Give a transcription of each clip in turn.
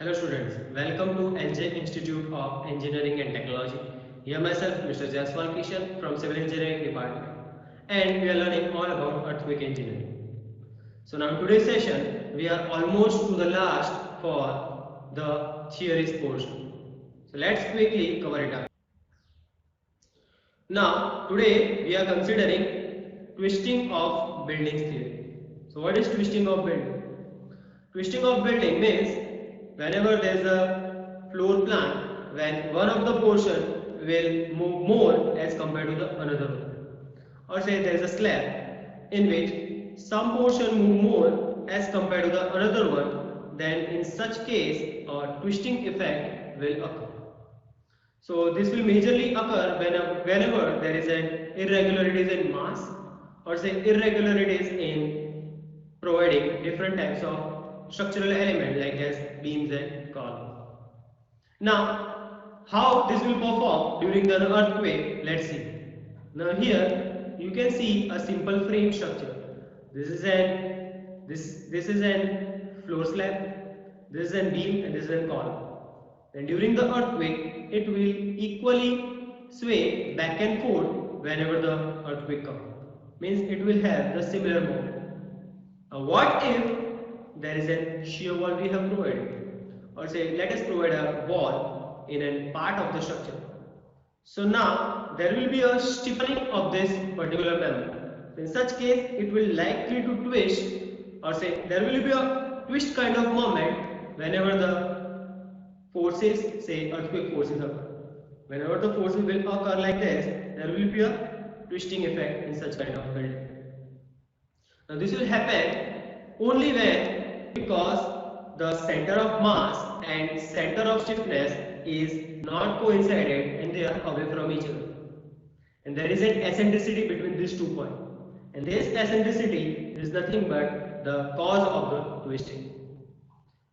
Hello students, welcome to LJ Institute of Engineering and Technology. Here myself, Mr. Jaswal Kishan from Civil Engineering Department, and we are learning all about earthquake engineering. So now today's session, we are almost to the last for the theories portion. So let's quickly cover it up. Now today we are considering twisting of buildings theory. So what is twisting of building? Twisting of building means whenever there is a floor plan, when one of the portion will move more as compared to the another one. Or say there is a slab in which some portion move more as compared to the another one, then in such case a twisting effect will occur. So this will majorly occur whenever there is an irregularities in mass or say irregularities in providing different types of structural elements like as beams and columns. Now, how this will perform during the earthquake? Let's see. Now here you can see a simple frame structure. This is an floor slab. This is an beam and this is a column. And during the earthquake, it will equally sway back and forth whenever the earthquake comes. Means it will have the similar moment. What if there is a shear wall we have provided? Or say, let us provide a wall in a part of the structure. So now there will be a stiffening of this particular member. In such case, it will likely to twist, or say there will be a twist kind of moment whenever the forces, say earthquake forces occur. Whenever the forces will occur like this, there will be a twisting effect in such kind of building. Now this will happen only when, because the center of mass and center of stiffness is not coincided and they are away from each other. And there is an eccentricity between these 2 points. And this eccentricity is nothing but the cause of the twisting.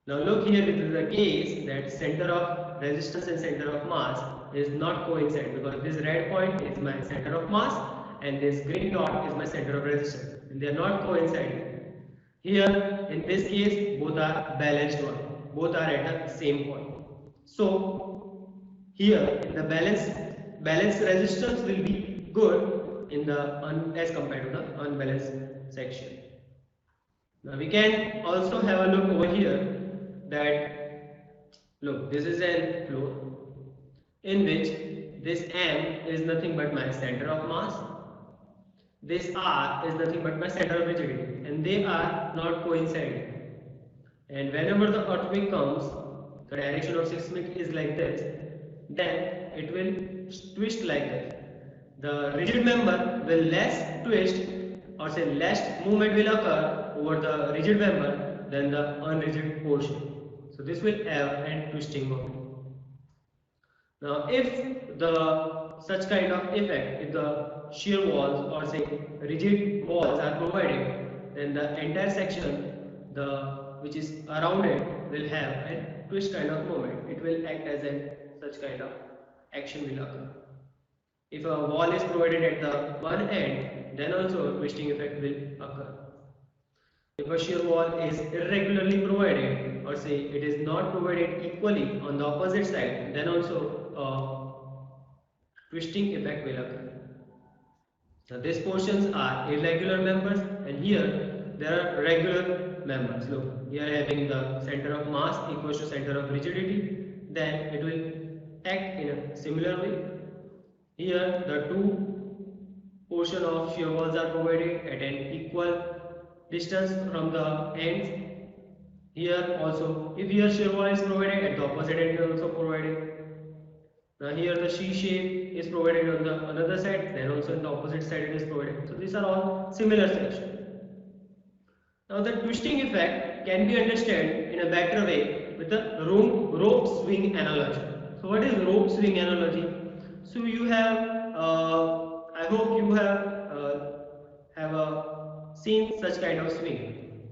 Now look here, this is the case that center of resistance and center of mass is not coincide, because this red point is my center of mass and this green dot is my center of resistance, and they are not coinciding. Here in this case both are balanced one, both are at the same point. So here the balanced resistance will be good in the as compared to the unbalanced section. Now we can also have a look over here that, look, this is a floor in which this M is nothing but my center of mass, this R is nothing but my center of rigidity, and they are not coinciding. And whenever the earthquake comes, the direction of seismic is like this, then it will twist like this. The rigid member will less twist, or say less movement will occur over the rigid member than the unrigid portion. So this will have a twisting moment. Now if the such kind of effect, if the shear walls or say rigid walls are provided, then the entire section which is around it will have a twist kind of moment. It will act as a such kind of action will occur. If a wall is provided at the one end, then also a twisting effect will occur. If a shear wall is irregularly provided, or say it is not provided equally on the opposite side, then also a twisting effect will occur. Now these portions are irregular members, and here there are regular members. Look, we are having the center of mass equals to center of rigidity, then it will act in a similar way. Here the two portion of shear walls are provided at an equal distance from the ends. Here also, if here shear wall is provided, at the opposite end is also provided. Now here the C shape is provided on the another side, then also in the opposite side it is provided. So these are all similar sections. Now the twisting effect can be understood in a better way with the rope swing analogy. So what is rope swing analogy? So you have, I hope you have seen such kind of swing.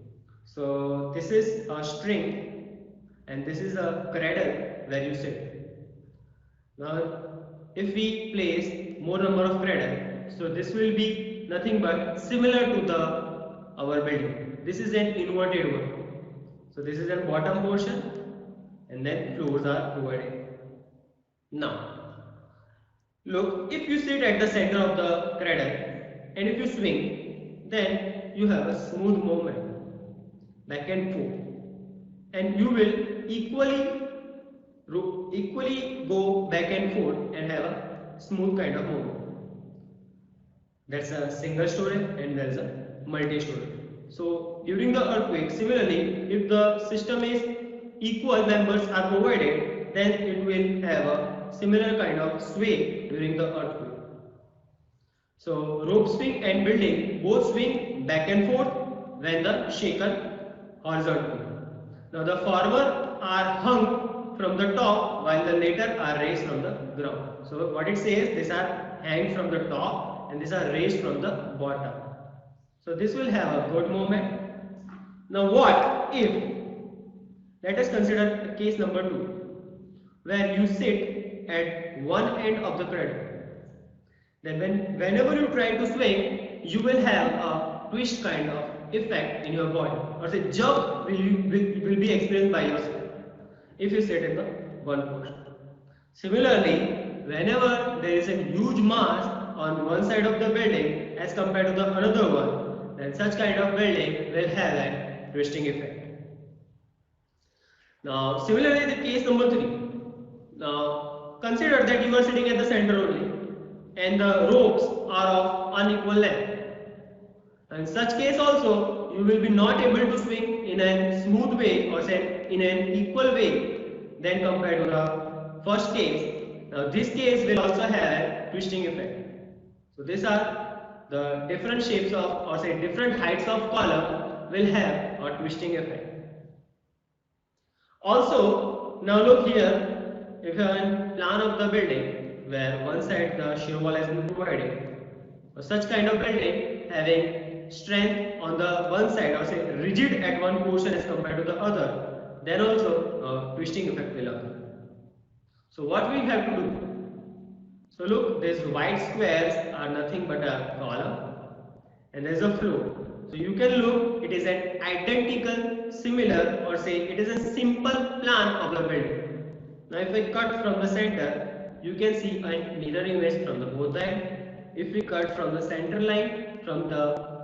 So this is a string and this is a cradle where you sit. Now if we place more number of cradle, so this will be nothing but similar to our building. This is an inverted one. So this is a bottom portion and then floors are provided. Now, look, if you sit at the center of the cradle and if you swing, then you have a smooth movement back and forth, and you will equally go back and forth and have a smooth kind of movement. That's a single story and there's a multi-story. So during the earthquake, similarly, if the system is equal members are provided, then it will have a similar kind of sway during the earthquake. So rope swing and building both swing back and forth when the shaken horizontally. Now the former are hung from the top while the later are raised from the ground. So what it says, these are hanged from the top and these are raised from the bottom. So this will have a good moment. Now what if, let us consider case number 2, where you sit at one end of the cradle. Then whenever you try to swing, you will have a twist kind of effect in your body, or say jerk will be experienced by yourself if you sit in the one position. Similarly, whenever there is a huge mass on one side of the building as compared to the another one, then such kind of building will have a twisting effect. Now, similarly, the case number 3. Now, consider that you are sitting at the center only and the ropes are of unequal length. In such case also, you will be not able to swing in a smooth way or say in an equal way than compared to the first case. Now, this case will also have a twisting effect. So, these are the different shapes of or say different heights of column will have a twisting effect. Also, now look here, if you have a plan of the building where one side the shear wall has been provided, such kind of building having strength on the one side or say rigid at one portion as compared to the other, then also a twisting effect will occur. So what we have to do? So look, these white squares are nothing but a column and there is a floor. So you can look, it is an identical, similar or say it is a simple plan of the building. Now if we cut from the center, you can see a mirror image from the both ends. If we cut from the center line from the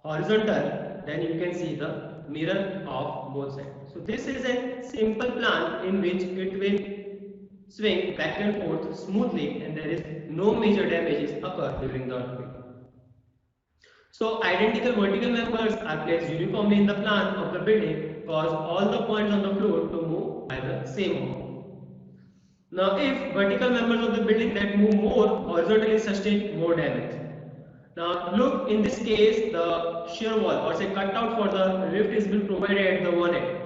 horizontal, then you can see the mirror of both sides. So this is a simple plan in which it will swing back and forth smoothly and there is no major damages occur during the earthquake. So identical vertical members are placed uniformly in the plan of the building, cause all the points on the floor to move by the same amount. Now if vertical members of the building that move more horizontally sustain more damage. Now look, in this case the shear wall or say cutout for the lift is been provided at the one end.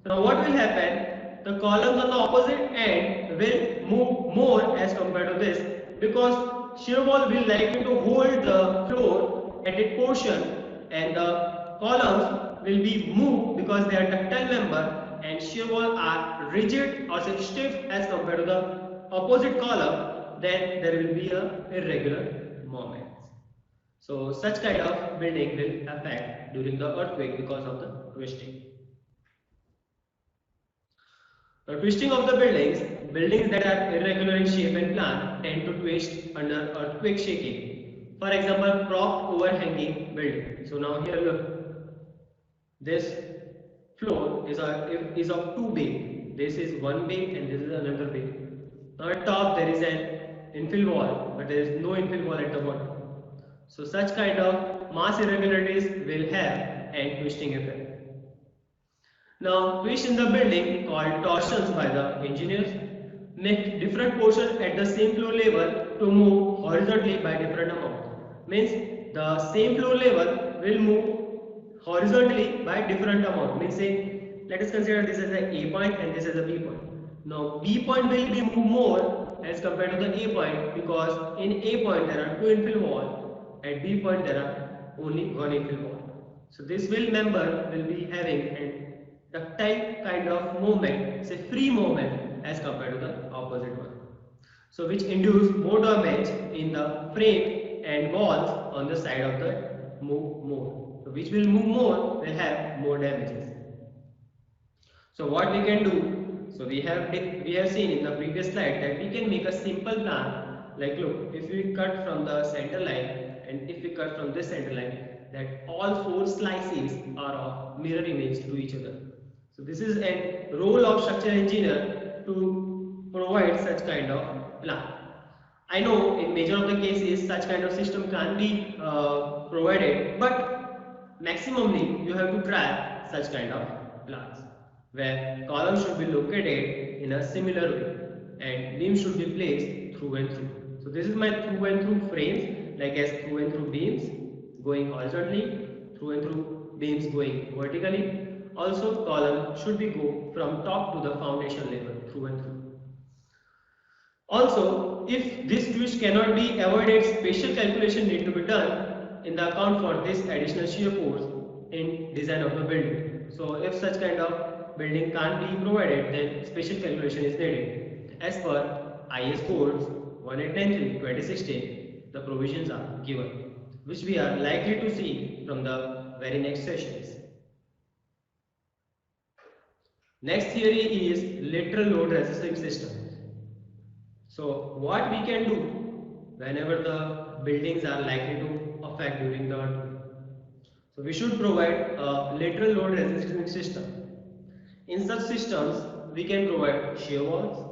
Now what will happen? The columns on the opposite end will move more as compared to this because shear wall will likely to hold the floor at a portion and the columns will be moved because they are ductile member and shear wall are rigid or say stiff as compared to the opposite column, then there will be a irregular moment. So such kind of building will affect during the earthquake because of the twisting. The twisting of the buildings that are irregular in shape and plan tend to twist under earthquake shaking. For example, propped overhanging building. So now here look, this floor is of two bay. This is one bay and this is another bay. Now at top there is an infill wall, but there is no infill wall at the bottom. So such kind of mass irregularities will have a twisting effect. Now twist in the building called torsions by the engineers make different portions at the same floor level to move horizontally by different amount. Means the same floor level will move horizontally by different amount. Means say, let us consider this as a A point and this as a B point. Now B point will be moved more as compared to the A point because in A point there are two infill walls, at B point there are only one infill wall. So this member will be having a ductile kind of movement, say free movement as compared to the opposite one. So which induce more damage in the frame and walls on the side of the move more. So which will move more will have more damages. So what we can do? So we have seen in the previous slide that we can make a simple plan. Like look, if we cut from the center line and if we cut from this center line, that all four slices are of mirror image to each other. So this is a role of structural engineer to provide such kind of plan. I know in major of the cases such kind of system can be provided, but maximally you have to try such kind of plans where columns should be located in a similar way and beams should be placed through and through. So this is my through and through frames, like as through and through beams going horizontally, through and through beams going vertically. Also column should be go from top to the foundation level through and through. Also, if this twist cannot be avoided, special calculation need to be done in the account for this additional shear force in design of the building. So if such kind of building can't be provided, then special calculation is needed. As per IS codes 1893-2016, the provisions are given, which we are likely to see from the very next sessions. Next theory is lateral load resisting system. So what we can do whenever the buildings are likely to affect during the earthquake? So we should provide a lateral load resisting system. In such systems, we can provide shear walls,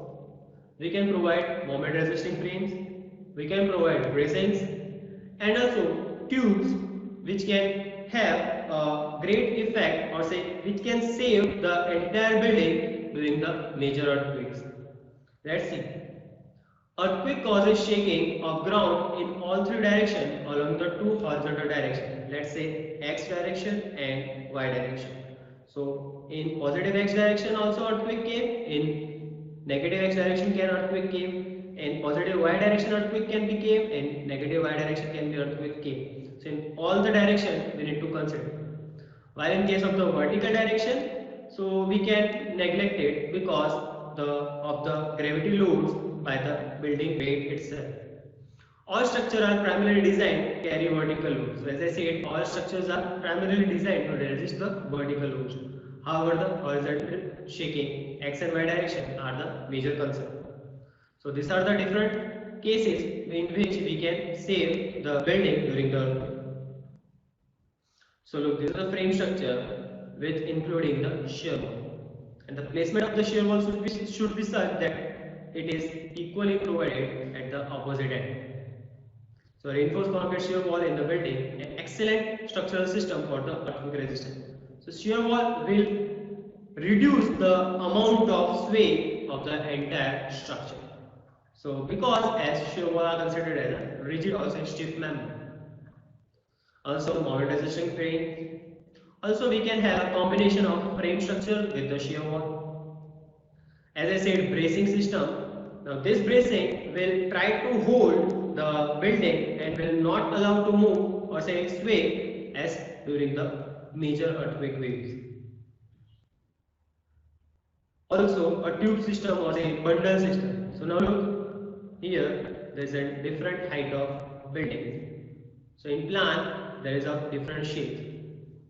we can provide moment resisting frames, we can provide bracings, and also tubes which can have a great effect, or say which can save the entire building during the major earthquakes. Let's see. Earthquake causes shaking of ground in all three directions along the two horizontal directions. Let's say X direction and Y direction. So in positive X direction also earthquake came, in negative X direction can earthquake came, in positive Y direction earthquake can be came, and negative Y direction can be earthquake came. So in all the directions we need to consider. While in case of the vertical direction, so we can neglect it because of the gravity loads by the building weight itself. All structures are primarily designed to carry vertical loads. So as I said, all structures are primarily designed to resist the vertical loads. However, the horizontal shaking X and Y direction are the major concern. So these are the different cases in which we can save the building during the earthquake. So look, this is the frame structure with including the shear wall, and the placement of the shear wall should be such that it is equally provided at the opposite end. So reinforced concrete shear wall in the building, an excellent structural system for the earthquake resistance. So shear wall will reduce the amount of sway of the entire structure. So because as shear wall are considered as a rigid or stiff member. Also moment resisting frame. Also we can have a combination of frame structure with the shear wall. As I said, bracing system. Now this bracing will try to hold the building and will not allow to move or say sway as during the major earthquake waves. Also a tube system or a bundle system. So now look here, there is a different height of buildings. So in plan there is a different shape.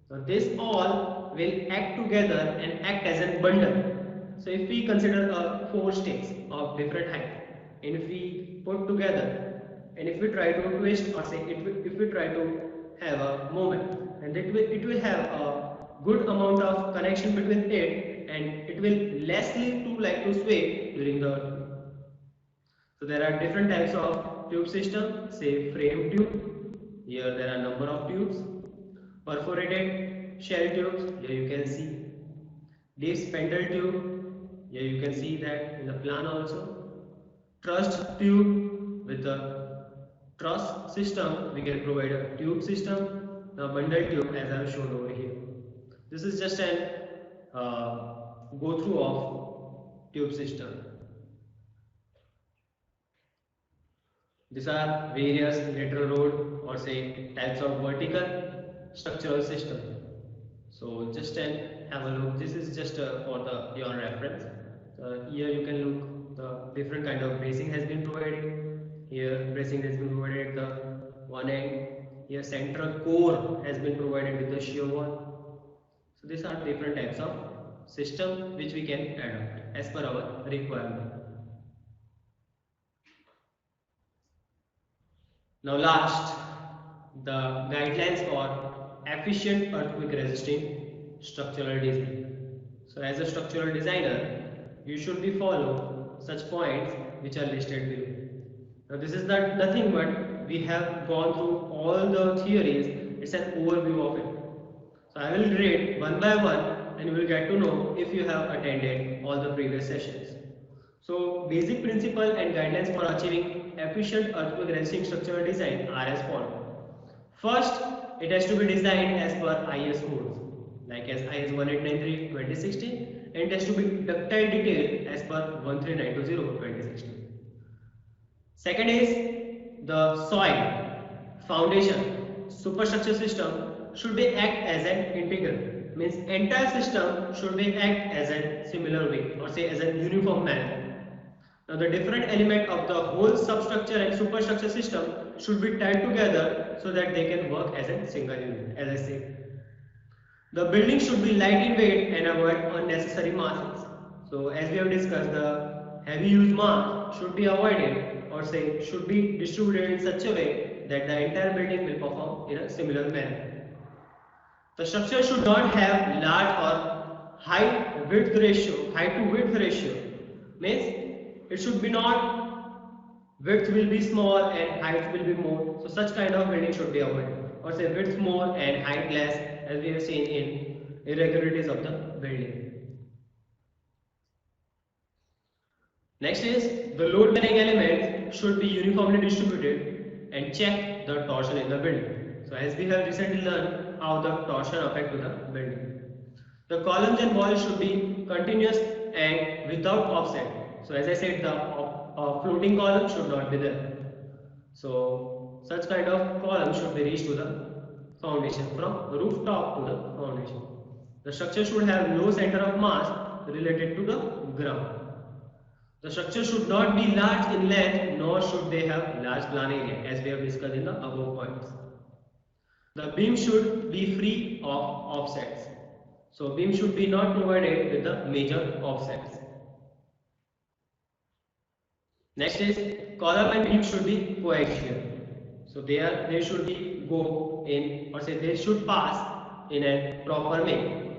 Now this all will act together and act as a bundle. So if we consider 4 sticks of different height, and if we put together, and if we try to twist or say if we try to have a moment, and it will have a good amount of connection between it, and it will lessly to sway during the earthquake. So there are different types of tube system, say frame tube. Here there are number of tubes, perforated shell tubes. Here you can see deep spindle tube. Here you can see that in the plan also. Trussed tube, with the truss system we can provide a tube system. Now bundle tube as I have shown over here. This is just an go through of tube system. These are various lateral load or say types of vertical structural system. So just have a look. This is just for your reference. Here you can look, the different kind of bracing has been provided. Here bracing has been provided at the one end. Here central core has been provided with the shear wall. So these are different types of system which we can adopt as per our requirement. Now last, the guidelines for efficient earthquake resisting structural design. So as a structural designer, you should be follow such points which are listed below. Now this is nothing but we have gone through all the theories, it's an overview of it. So I will read one by one and you will get to know if you have attended all the previous sessions. So basic principle and guidelines for achieving efficient earthquake resisting structural design are as follows. First, it has to be designed as per IS codes like as IS 1893-2016 and it has to be ductile detailed as per 13920-2016. Second is the soil, foundation, superstructure system should be act as an integral. Means entire system should be act as a similar way or say as a uniform manner. Now the different element of the whole substructure and superstructure system should be tied together so that they can work as a single unit, as I said. The building should be light in weight and avoid unnecessary masses. So as we have discussed, the heavy use mass should be avoided or say should be distributed in such a way that the entire building will perform in a similar manner. The structure should not have large or height to width ratio. Means it should be not width will be small and height will be more. So such kind of building should be avoided. Or say width more and height less, as we have seen in irregularities of the building. Next is the load bearing elements should be uniformly distributed and check the torsion in the building. So as we have recently learned how the torsion affect to the building. The columns and walls should be continuous and without offset. So as I said, the floating column should not be there. So such kind of column should be reached to the foundation from rooftop to the foundation. The structure should have low center of mass related to the ground. The structure should not be large in length nor should they have large plan area as we have discussed in the above points. The beam should be free of offsets. So beam should be not provided with the major offsets. Next is column and beam should be coaxial. So they should be go in or say they should pass in a proper way.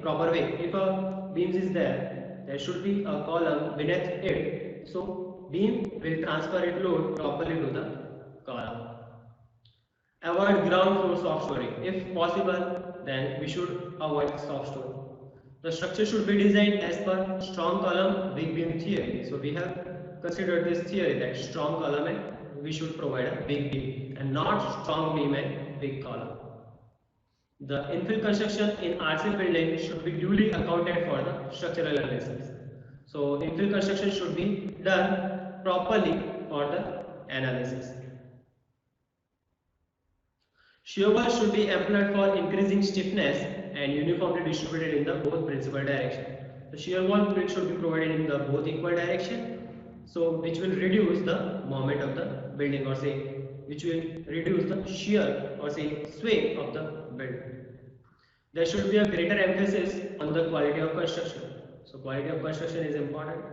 If a beam is there should be a column beneath it. So beam will transfer its load properly to the column. Avoid ground floor soft story. If possible, then we should avoid soft story. The structure should be designed as per strong column, weak beam theory. So we have considered this theory that strong column and we should provide a weak beam and not strong beam and weak column. The infill construction in RC building should be duly accounted for the structural analysis. So infill construction should be done properly for the analysis. Shear wall should be employed for increasing stiffness and uniformly distributed in the both principal direction. The shear wall should be provided in the both equal direction, so which will reduce the moment of the building or say which will reduce the shear or say sway of the building. There should be a greater emphasis on the quality of construction. So quality of construction is important.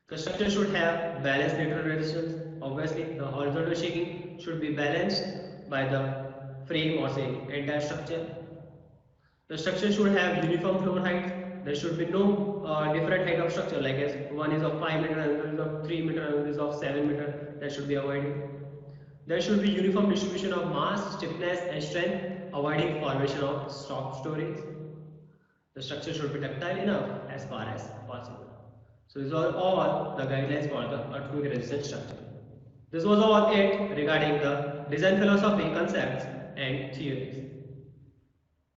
Construction should have balanced lateral resistance. Obviously, the horizontal shaking should be balanced by the frame or say entire structure. The structure should have uniform floor height. There should be no different height of structure like as one is of 5 meter, another is of 3 meter, another is of 7 meter. That should be avoided. There should be uniform distribution of mass, stiffness and strength, avoiding formation of soft stories. The structure should be ductile enough as far as possible. So these are all the guidelines for the earthquake resistant structure. This was all it regarding the design philosophy, concepts and theories.